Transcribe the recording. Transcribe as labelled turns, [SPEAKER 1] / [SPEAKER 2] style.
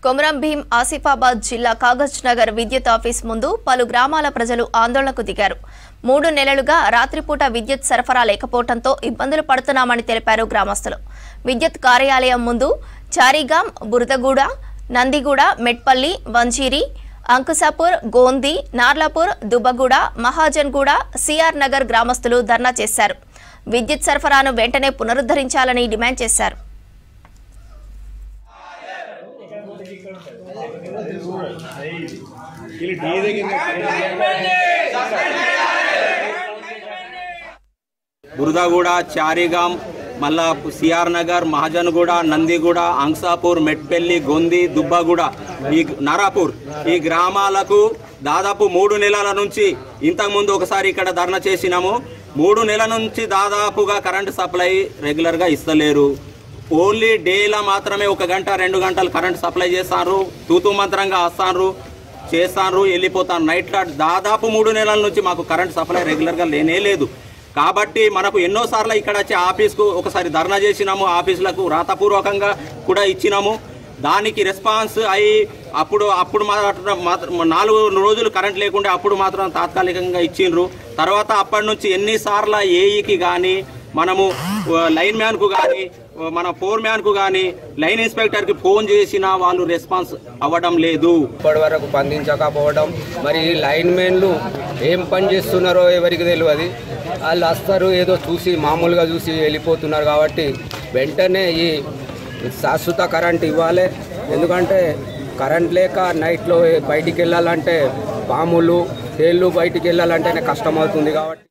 [SPEAKER 1] కొమరం భీం ఆసిఫాబాద్ జిల్లా కాగజ్ నగర్ విద్యుత్ ఆఫీస్ ముందు పలు గ్రామాల ప్రజలు ఆందోళనకు దిగారు. 3 నెలలుగా రాత్రిపూట విద్యుత్ సరఫరా లేకపోవడంతో ఇబ్బందులు పడుతున్నామని తెలిపారు గ్రామస్తులు. విద్యుత్ కార్యాలయం ముందు చారిగాం, బురదగూడ, నందిగూడ, మెట్పల్లి, వంజీరి, అంకుసాపూర్, గోంది, నార్లాపూర్, దుబ్బగూడ, మహాజన్గూడ, సిఆర్ నగర్ గ్రామస్తులు ధర్నా చేశారు. విద్యుత్ సరఫరాను వెంటనే పునరుద్ధరించాలని డిమాండ్ చేశారు.
[SPEAKER 2] బురదగూడ, చారిగాం, మళ్ళా సిఆర్ నగర్, మహాజన్గూడ, నందిగూడ, అంకుసాపూర్, మెట్పల్లి, గొంది, దుబ్బగూడ, ఈ నారాపూర్ ఈ గ్రామాలకు దాదాపు 3 నెలల నుంచి ఇంతకుముందు ఒకసారి ఇక్కడ ధర్నా చేసినాము. 3 నెలల నుంచి దాదాపుగా కరెంటు సప్లై రెగ్యులర్గా ఇస్తలేరు. ఓన్లీ డేలా మాత్రమే 1 గంట 2 గంటలు కరెంటు సప్లై చేస్తారు. తూతూ మంత్రంగా వస్తారు, చేస్తారు, వెళ్ళిపోతారు. నైట్లో దాదాపు 3 నెలల నుంచి మాకు కరెంటు సప్లై రెగ్యులర్గా లేనే లేదు. కాబట్టి మనకు ఎన్నోసార్లు ఇక్కడ వచ్చి ఆఫీస్కు ఒకసారి ధర్నా చేసినాము, ఆఫీసులకు రాతపూర్వకంగా కూడా ఇచ్చినాము. దానికి రెస్పాన్స్ అయ్యి అప్పుడు 4 రోజులు కరెంట్ లేకుంటే అప్పుడు మాత్రం తాత్కాలికంగా ఇచ్చిండ్రు. తర్వాత అప్పటి నుంచి ఎన్నిసార్లు ఏఈకి కానీ, మనము లైన్ మ్యాన్కు కానీ, మన ఫోర్ మ్యాన్కు కానీ, లైన్ ఇన్స్పెక్టర్కి ఫోన్ చేసినా వాళ్ళు రెస్పాన్స్ అవ్వడం లేదు.
[SPEAKER 3] ఇప్పటి వరకు స్పందించకపోవడం, మరి లైన్ మ్యాన్లు ఏం పని చేస్తున్నారో ఎవరికి తెలియదు. వాళ్ళు వస్తారు, ఏదో చూసి మామూలుగా చూసి వెళ్ళిపోతున్నారు. కాబట్టి వెంటనే ఈ శాశ్వత కరెంట్ ఇవ్వాలి. ఎందుకంటే కరెంట్ లేక నైట్లో బయటికి వెళ్ళాలంటే, పాములు, తేళ్ళు బయటికి వెళ్ళాలంటేనే కష్టమవుతుంది. కాబట్టి